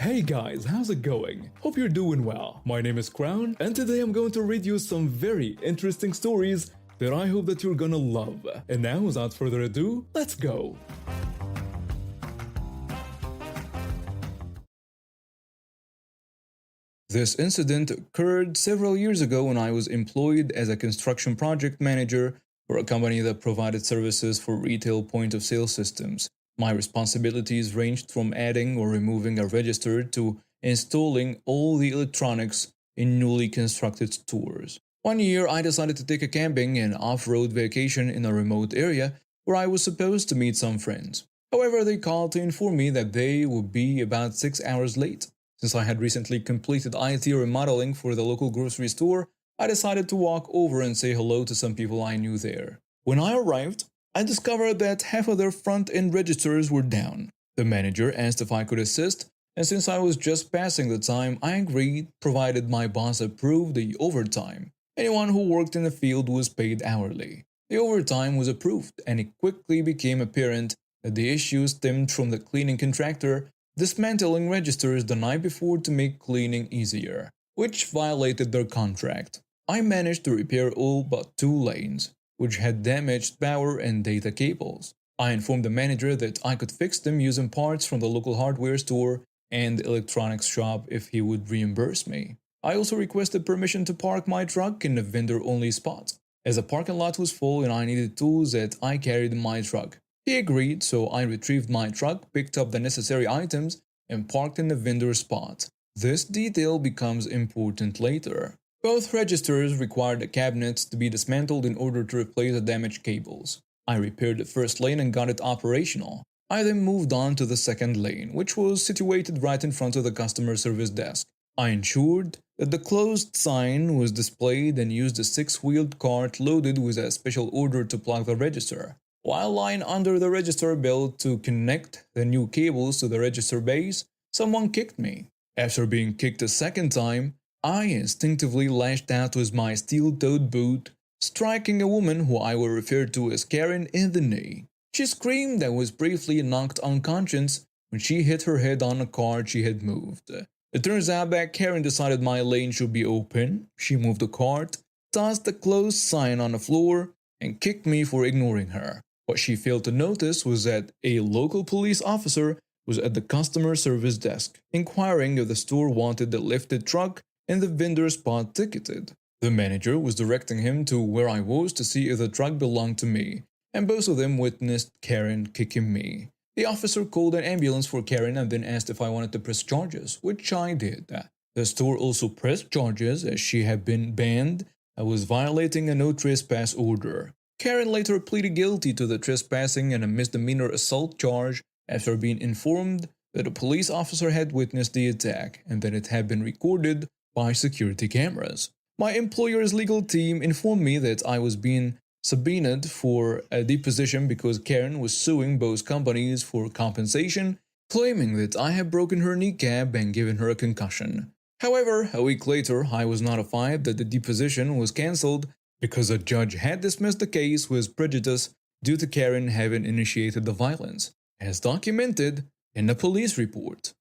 Hey guys, how's it going? Hope you're doing well. My name is Crown, and today I'm going to read you some very interesting stories that I hope that you're gonna love. And now, without further ado, let's go! This incident occurred several years ago when I was employed as a construction project manager for a company that provided services for retail point-of-sale systems. My responsibilities ranged from adding or removing a register to installing all the electronics in newly constructed stores. One year, I decided to take a camping and off-road vacation in a remote area where I was supposed to meet some friends. However, they called to inform me that they would be about 6 hours late. Since I had recently completed IT remodeling for the local grocery store, I decided to walk over and say hello to some people I knew there. When I arrived, I discovered that half of their front-end registers were down. The manager asked if I could assist, and since I was just passing the time, I agreed, provided my boss approved the overtime. Anyone who worked in the field was paid hourly. The overtime was approved, and it quickly became apparent that the issue stemmed from the cleaning contractor dismantling registers the night before to make cleaning easier, which violated their contract. I managed to repair all but 2 lanes, which had damaged power and data cables. I informed the manager that I could fix them using parts from the local hardware store and electronics shop if he would reimburse me. I also requested permission to park my truck in a vendor-only spot, as the parking lot was full and I needed tools that I carried in my truck. He agreed, so I retrieved my truck, picked up the necessary items, and parked in the vendor spot. This detail becomes important later. Both registers required the cabinets to be dismantled in order to replace the damaged cables. I repaired the first lane and got it operational. I then moved on to the second lane, which was situated right in front of the customer service desk. I ensured that the closed sign was displayed and used a 6-wheeled cart loaded with a special order to plug the register. While lying under the register belt to connect the new cables to the register base, someone kicked me. After being kicked a second time, I instinctively lashed out with my steel-toed boot, striking a woman who I will refer to as Karen in the knee. She screamed and was briefly knocked unconscious when she hit her head on a cart she had moved. It turns out that Karen decided my lane should be open. She moved the cart, tossed the closed sign on the floor, and kicked me for ignoring her. What she failed to notice was that a local police officer was at the customer service desk, inquiring if the store wanted the lifted truck and the vendor spot ticketed. The manager was directing him to where I was to see if the truck belonged to me, and both of them witnessed Karen kicking me. The officer called an ambulance for Karen and then asked if I wanted to press charges, which I did. The store also pressed charges as she had been banned and was violating a no trespass order. Karen later pleaded guilty to the trespassing and a misdemeanor assault charge after being informed that a police officer had witnessed the attack and that it had been recorded by security cameras. My employer's legal team informed me that I was being subpoenaed for a deposition because Karen was suing both companies for compensation, claiming that I had broken her kneecap and given her a concussion. However, a week later, I was notified that the deposition was cancelled because a judge had dismissed the case with prejudice due to Karen having initiated the violence, as documented in the police report.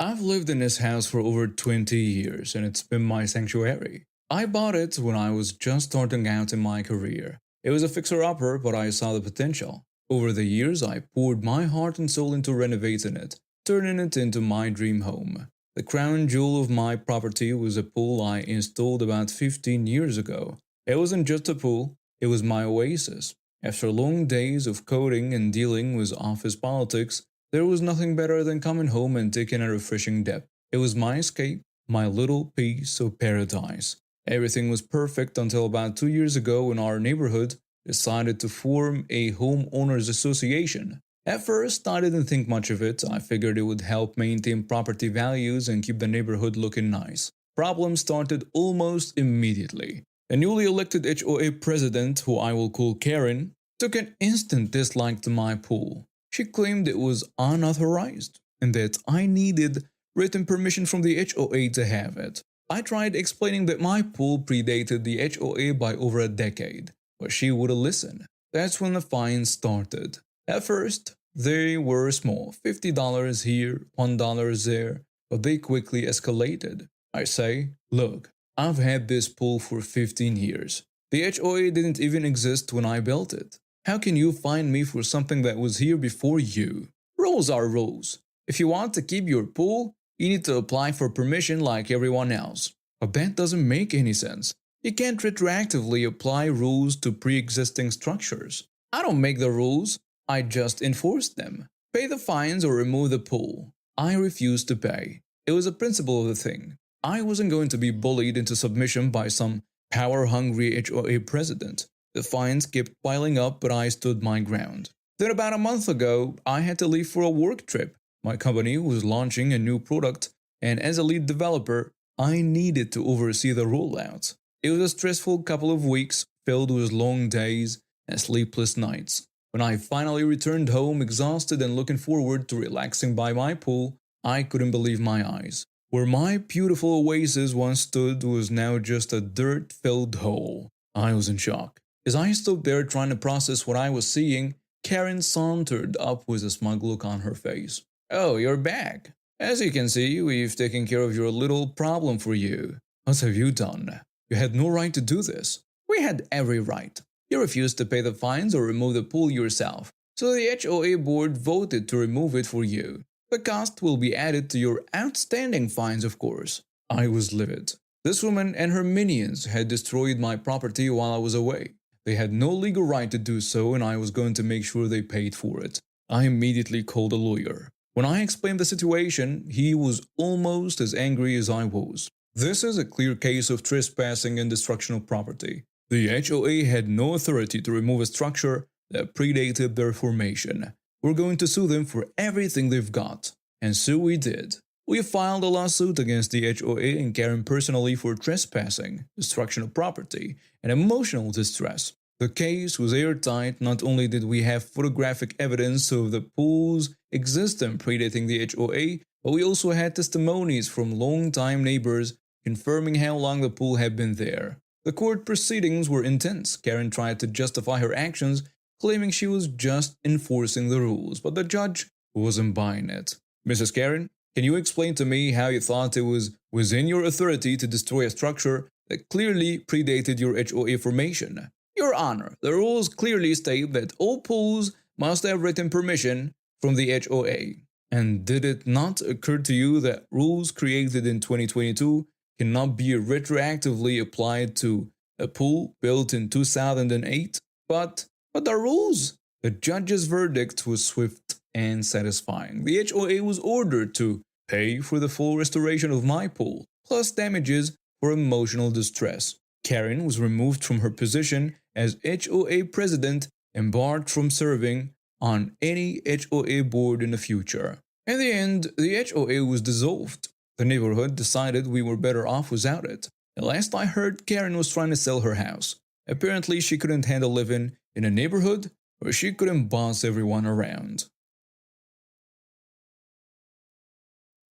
I've lived in this house for over 20 years and it's been my sanctuary. I bought it when I was just starting out in my career. It was a fixer-upper, but I saw the potential. Over the years, I poured my heart and soul into renovating it, turning it into my dream home. The crown jewel of my property was a pool I installed about 15 years ago. It wasn't just a pool, it was my oasis. After long days of coding and dealing with office politics, there was nothing better than coming home and taking a refreshing dip. It was my escape, my little piece of paradise. Everything was perfect until about 2 years ago when our neighborhood decided to form a homeowners association. At first, I didn't think much of it. I figured it would help maintain property values and keep the neighborhood looking nice. Problems started almost immediately. The newly elected HOA president, who I will call Karen, took an instant dislike to my pool. She claimed it was unauthorized and that I needed written permission from the HOA to have it. I tried explaining that my pool predated the HOA by over a decade, but she wouldn't listen. That's when the fines started. At first, They were small, $50 here, $1 there, but they quickly escalated. I say, look, I've had this pool for 15 years. The HOA didn't even exist when I built it. How can you fine me for something that was here before you? Rules are rules. If you want to keep your pool, you need to apply for permission like everyone else. But that doesn't make any sense. You can't retroactively apply rules to pre-existing structures. I don't make the rules, I just enforce them. Pay the fines or remove the pool. I refused to pay. It was a principle of the thing. I wasn't going to be bullied into submission by some power-hungry HOA president. The fines kept piling up, but I stood my ground. Then about a month ago, I had to leave for a work trip. My company was launching a new product, and as a lead developer, I needed to oversee the rollout. It was a stressful couple of weeks, filled with long days and sleepless nights. When I finally returned home exhausted and looking forward to relaxing by my pool, I couldn't believe my eyes. Where my beautiful oasis once stood was now just a dirt-filled hole. I was in shock. As I stood there trying to process what I was seeing, Karen sauntered up with a smug look on her face. "Oh, you're back. As you can see, we've taken care of your little problem for you. What have you done? You had no right to do this." "We had every right. You refused to pay the fines or remove the pool yourself, so the HOA board voted to remove it for you. The cost will be added to your outstanding fines, of course." I was livid. This woman and her minions had destroyed my property while I was away. They had no legal right to do so, and I was going to make sure they paid for it. I immediately called a lawyer. When I explained the situation, he was almost as angry as I was. This is a clear case of trespassing and destruction of property. The HOA had no authority to remove a structure that predated their formation. We're going to sue them for everything they've got. And so we did. We filed a lawsuit against the HOA and Karen personally for trespassing, destruction of property, and emotional distress. The case was airtight. Not only did we have photographic evidence of the pool's existence predating the HOA, but we also had testimonies from long-time neighbors confirming how long the pool had been there. The court proceedings were intense. Karen tried to justify her actions, claiming she was just enforcing the rules, but the judge wasn't buying it. "Mrs. Karen, can you explain to me how you thought it was within your authority to destroy a structure that clearly predated your HOA formation?" "Your Honor, the rules clearly state that all pools must have written permission from the HOA. And did it not occur to you that rules created in 2022 cannot be retroactively applied to a pool built in 2008? But the rules!" The judge's verdict was swift and satisfying. The HOA was ordered to pay for the full restoration of my pool, plus damages for emotional distress. Karen was removed from her position as HOA president and barred from serving on any HOA board in the future. In the end, the HOA was dissolved. The neighborhood decided we were better off without it. And last I heard, Karen was trying to sell her house. Apparently, she couldn't handle living in a neighborhood where she couldn't boss everyone around.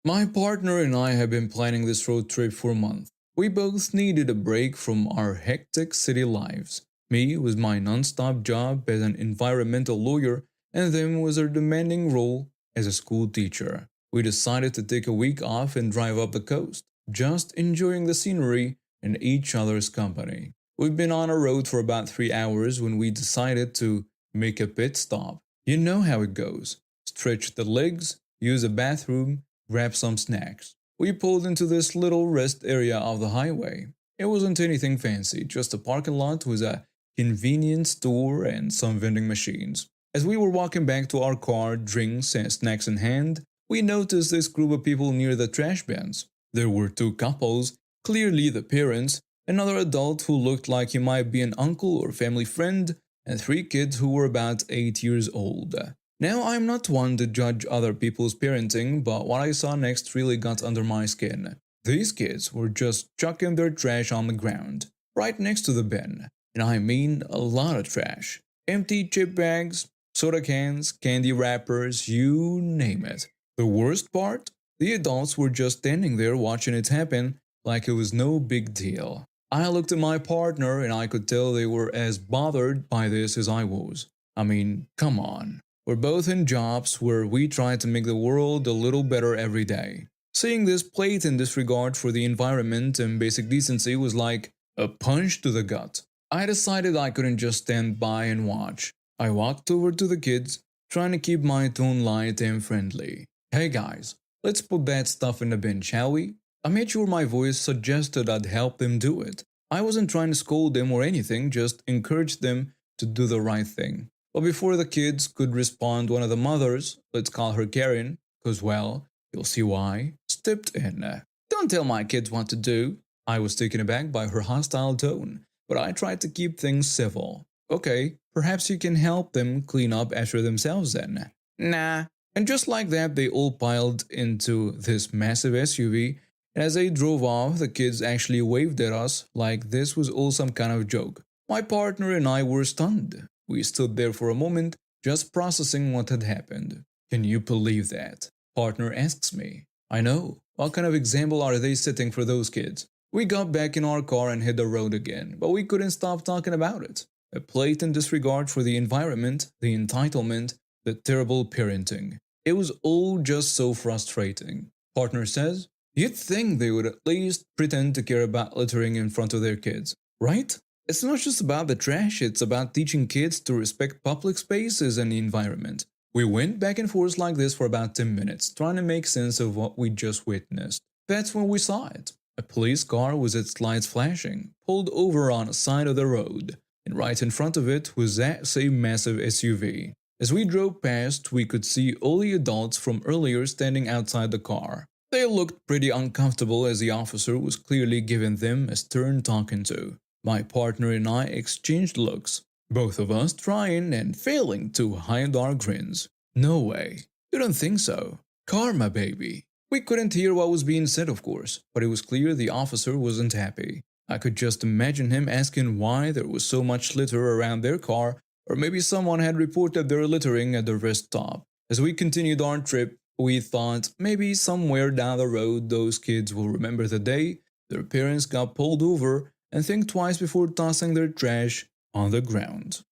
My partner and I have been planning this road trip for a month. We both needed a break from our hectic city lives. Me with my non-stop job as an environmental lawyer, and them with her demanding role as a school teacher. We decided to take a week off and drive up the coast, just enjoying the scenery and each other's company. We've been on a road for about 3 hours when we decided to make a pit stop. You know how it goes. Stretch the legs, use a bathroom, grab some snacks. We pulled into this little rest area of the highway. It wasn't anything fancy, just a parking lot with a convenience store and some vending machines. As we were walking back to our car, drinks and snacks in hand, we noticed this group of people near the trash bins. There were 2 couples, clearly the parents, another adult who looked like he might be an uncle or family friend, and 3 kids who were about 8 years old. Now, I'm not one to judge other people's parenting, but what I saw next really got under my skin. These kids were just chucking their trash on the ground, right next to the bin. And I mean a lot of trash. Empty chip bags, soda cans, candy wrappers, you name it. The worst part? The adults were just standing there watching it happen like it was no big deal. I looked at my partner and I could tell they were as bothered by this as I was. I mean, come on. We're both in jobs where we try to make the world a little better every day. Seeing this blatant disregard for the environment and basic decency was like a punch to the gut. I decided I couldn't just stand by and watch. I walked over to the kids, trying to keep my tone light and friendly. Hey guys, let's put that stuff in the bin, shall we? I made sure my voice suggested I'd help them do it. I wasn't trying to scold them or anything, just encourage them to do the right thing. But before the kids could respond, one of the mothers, let's call her Karen, because well, you'll see why, stepped in. Don't tell my kids what to do. I was taken aback by her hostile tone, but I tried to keep things civil. Okay, perhaps you can help them clean up after themselves then. Nah. And just like that, they all piled into this massive SUV. And as they drove off, the kids actually waved at us like this was all some kind of joke. My partner and I were stunned. We stood there for a moment, just processing what had happened. Can you believe that? Partner asks me. I know. What kind of example are they setting for those kids? We got back in our car and hit the road again, but we couldn't stop talking about it. A blatant disregard for the environment, the entitlement, the terrible parenting. It was all just so frustrating. Partner says, you'd think they would at least pretend to care about littering in front of their kids, right? It's not just about the trash, it's about teaching kids to respect public spaces and the environment. We went back and forth like this for about 10 minutes, trying to make sense of what we just witnessed. That's when we saw it. A police car with its lights flashing, pulled over on the side of the road, and right in front of it was that same massive SUV. As we drove past, we could see all the adults from earlier standing outside the car. They looked pretty uncomfortable as the officer was clearly giving them a stern talking to. My partner and I exchanged looks, both of us trying and failing to hide our grins. No way. You don't think so? Karma, baby. We couldn't hear what was being said, of course, but it was clear the officer wasn't happy. I could just imagine him asking why there was so much litter around their car, or maybe someone had reported their littering at the rest stop. As we continued our trip, we thought maybe somewhere down the road those kids will remember the day their parents got pulled over and think twice before tossing their trash on the ground.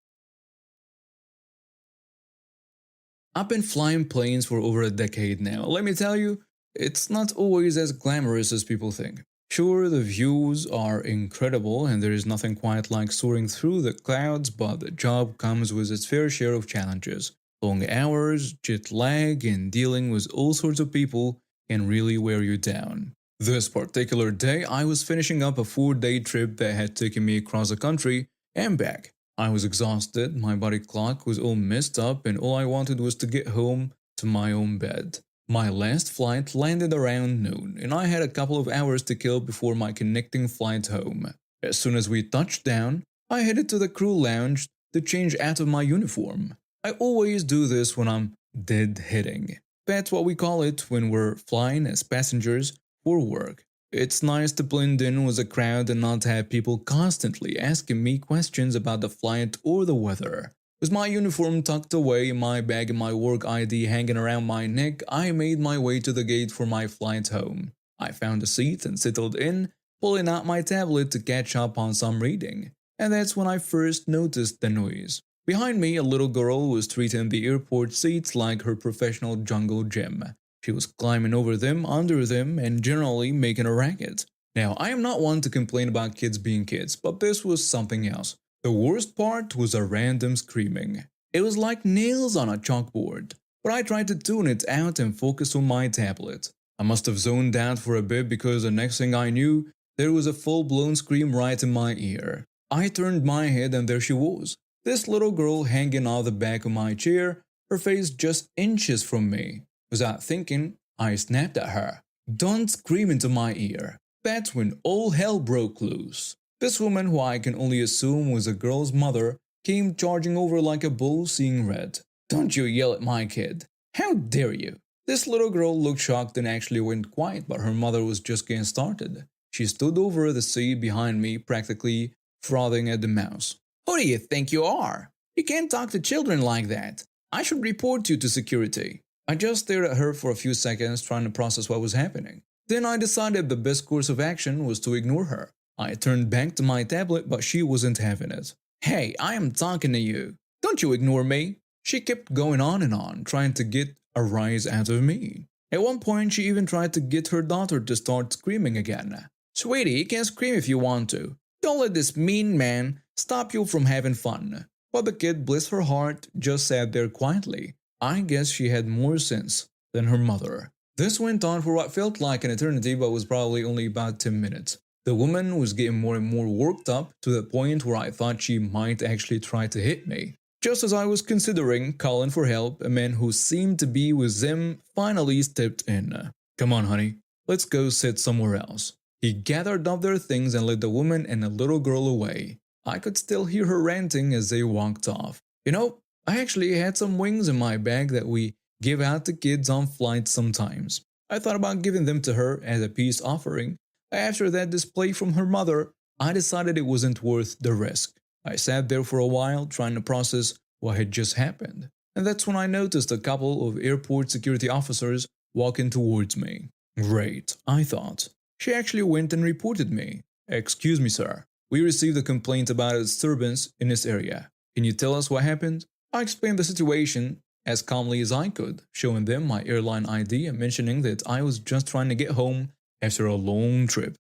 I've been flying planes for over a decade now. Let me tell you, it's not always as glamorous as people think. Sure, the views are incredible and there is nothing quite like soaring through the clouds, but the job comes with its fair share of challenges. Long hours, jet lag, and dealing with all sorts of people can really wear you down. This particular day, I was finishing up a 4-day trip that had taken me across the country and back. I was exhausted, my body clock was all messed up, and all I wanted was to get home to my own bed. My last flight landed around noon, and I had a couple of hours to kill before my connecting flight home. As soon as we touched down, I headed to the crew lounge to change out of my uniform. I always do this when I'm deadheading. That's what we call it when we're flying as passengers for work. It's nice to blend in with the crowd and not have people constantly asking me questions about the flight or the weather. With my uniform tucked away in my bag and my work ID hanging around my neck, I made my way to the gate for my flight home. I found a seat and settled in, pulling out my tablet to catch up on some reading. And that's when I first noticed the noise. Behind me, a little girl was treating the airport seats like her professional jungle gym. She was climbing over them, under them, and generally making a racket. Now, I am not one to complain about kids being kids, but this was something else. The worst part was a random screaming. It was like nails on a chalkboard, but I tried to tune it out and focus on my tablet. I must have zoned out for a bit because the next thing I knew, there was a full-blown scream right in my ear. I turned my head and there she was. This little girl hanging off the back of my chair, her face just inches from me. Without thinking, I snapped at her. Don't scream into my ear. That's when all hell broke loose. This woman, who I can only assume was a girl's mother, came charging over like a bull seeing red. Don't you yell at my kid. How dare you? This little girl looked shocked and actually went quiet, but her mother was just getting started. She stood over the seat behind me, practically frothing at the mouth. Who do you think you are? You can't talk to children like that. I should report you to security. I just stared at her for a few seconds, trying to process what was happening. Then I decided the best course of action was to ignore her. I turned back to my tablet, but she wasn't having it. Hey, I am talking to you. Don't you ignore me. She kept going on and on, trying to get a rise out of me. At one point, she even tried to get her daughter to start screaming again. Sweetie, you can scream if you want to. Don't let this mean man stop you from having fun. But the kid, bless her heart, just sat there quietly. I guess she had more sense than her mother. This went on for what felt like an eternity but was probably only about 10 minutes. The woman was getting more and more worked up to the point where I thought she might actually try to hit me. Just as I was considering calling for help, a man who seemed to be with them finally stepped in. Come on, honey, let's go sit somewhere else. He gathered up their things and led the woman and a little girl away. I could still hear her ranting as they walked off. You know, I actually had some wings in my bag that we give out to kids on flights sometimes. I thought about giving them to her as a peace offering. After that display from her mother, I decided it wasn't worth the risk. I sat there for a while trying to process what had just happened. And that's when I noticed a couple of airport security officers walking towards me. Great, I thought. She actually went and reported me. Excuse me, sir. We received a complaint about a disturbance in this area. Can you tell us what happened? I explained the situation as calmly as I could, showing them my airline ID and mentioning that I was just trying to get home after a long trip.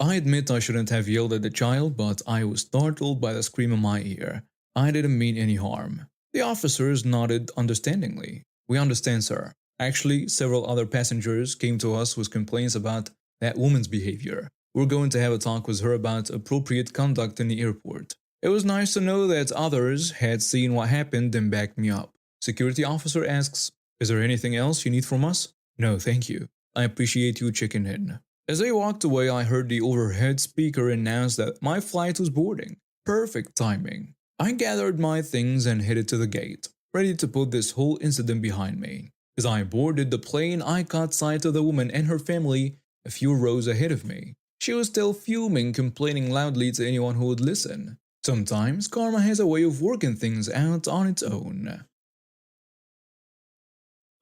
I admit I shouldn't have yelled at the child, but I was startled by the scream in my ear. I didn't mean any harm. The officers nodded understandingly. We understand, sir. Actually, several other passengers came to us with complaints about that woman's behavior. We're going to have a talk with her about appropriate conduct in the airport. It was nice to know that others had seen what happened and backed me up. Security officer asks, "Is there anything else you need from us?" "No, thank you. I appreciate you checking in." As they walked away, I heard the overhead speaker announce that my flight was boarding. Perfect timing. I gathered my things and headed to the gate, ready to put this whole incident behind me. As I boarded the plane, I caught sight of the woman and her family a few rows ahead of me. She was still fuming, complaining loudly to anyone who would listen. Sometimes karma has a way of working things out on its own.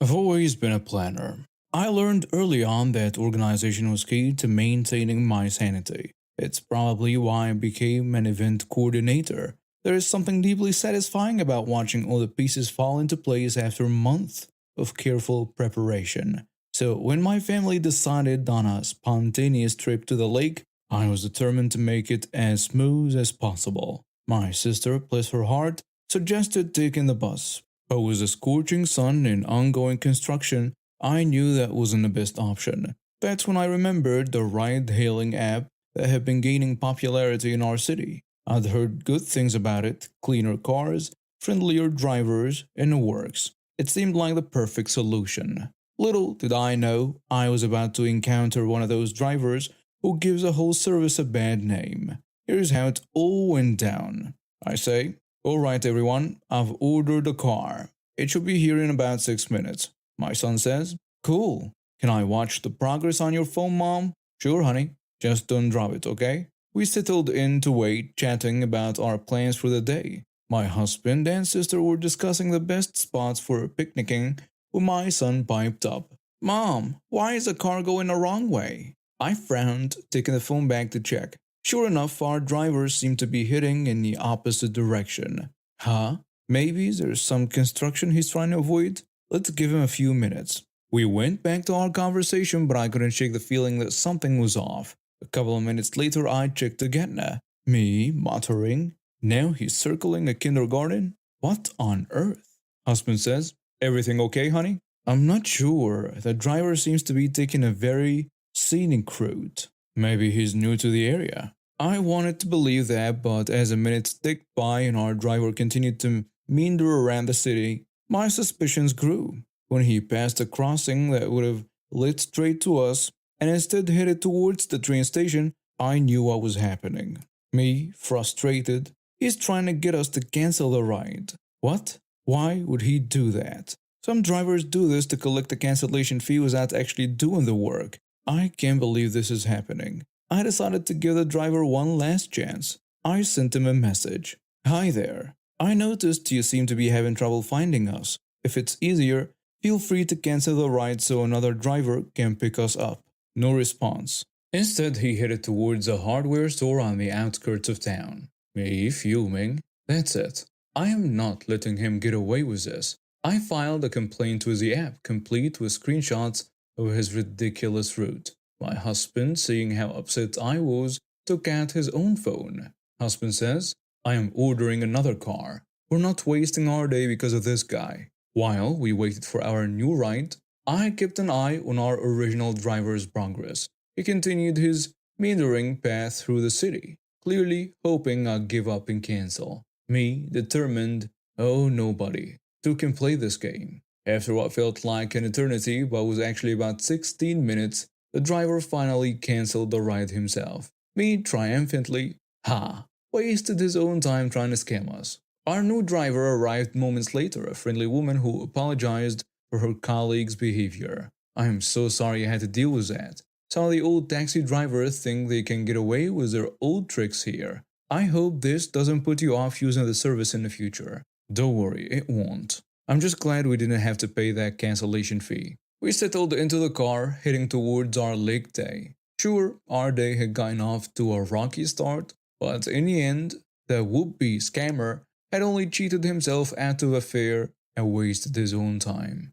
I've always been a planner. I learned early on that organization was key to maintaining my sanity. It's probably why I became an event coordinator. There is something deeply satisfying about watching all the pieces fall into place after months of careful preparation. So when my family decided on a spontaneous trip to the lake, I was determined to make it as smooth as possible. My sister, bless her heart, suggested taking the bus. But with the scorching sun and ongoing construction, I knew that wasn't the best option. That's when I remembered the ride-hailing app that had been gaining popularity in our city. I'd heard good things about it: cleaner cars, friendlier drivers, and the works. It seemed like the perfect solution. Little did I know I was about to encounter one of those drivers who gives a whole service a bad name. Here's how it all went down. I say, "Alright everyone, I've ordered a car. It should be here in about 6 minutes. My son says, "Cool. Can I watch the progress on your phone, Mom?" "Sure, honey. Just don't drop it, okay?" We settled in to wait, chatting about our plans for the day. My husband and sister were discussing the best spots for picnicking when my son piped up. "Mom, why is the car going the wrong way?" I frowned, taking the phone back to check. Sure enough, our driver seemed to be heading in the opposite direction. Huh? Maybe there's some construction he's trying to avoid? Let's give him a few minutes. We went back to our conversation, but I couldn't shake the feeling that something was off. A couple of minutes later, I checked again. Me muttering, "Now he's circling a kindergarten? What on earth?" Husband says, "Everything okay, honey?" I'm not sure. The driver seems to be taking a very scenic route. Maybe he's new to the area. I wanted to believe that, but as the minutes ticked by and our driver continued to meander around the city, my suspicions grew. When he passed a crossing that would have led straight to us and instead headed towards the train station, I knew what was happening. Me, frustrated, he's trying to get us to cancel the ride. What? Why would he do that? Some drivers do this to collect a cancellation fee without actually doing the work. I can't believe this is happening. I decided to give the driver one last chance. I sent him a message. "Hi there. I noticed you seem to be having trouble finding us. If it's easier, feel free to cancel the ride so another driver can pick us up." No response. Instead, he headed towards a hardware store on the outskirts of town. Me fuming. That's it. I am not letting him get away with this. I filed a complaint with the app, complete with screenshots of his ridiculous route. My husband, seeing how upset I was, took out his own phone. Husband says, I am ordering another car. We're not wasting our day because of this guy. While we waited for our new ride, I kept an eye on our original driver's progress. He continued his meandering path through the city, clearly hoping I'd give up and cancel. Me, determined, oh nobody, who can play this game. After what felt like an eternity but was actually about 16 minutes, the driver finally cancelled the ride himself. Me triumphantly, ha, wasted his own time trying to scam us. Our new driver arrived moments later, a friendly woman who apologized for her colleague's behavior. I am so sorry I had to deal with that. Some of the old taxi drivers think they can get away with their old tricks here. I hope this doesn't put you off using the service in the future. Don't worry, it won't. I'm just glad we didn't have to pay that cancellation fee. We settled into the car, heading towards our lake day. Sure, our day had gotten off to a rocky start, but in the end, the would-be scammer had only cheated himself out of a fare and wasted his own time.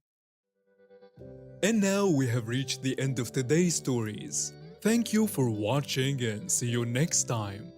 And now we have reached the end of today's stories. Thank you for watching and see you next time.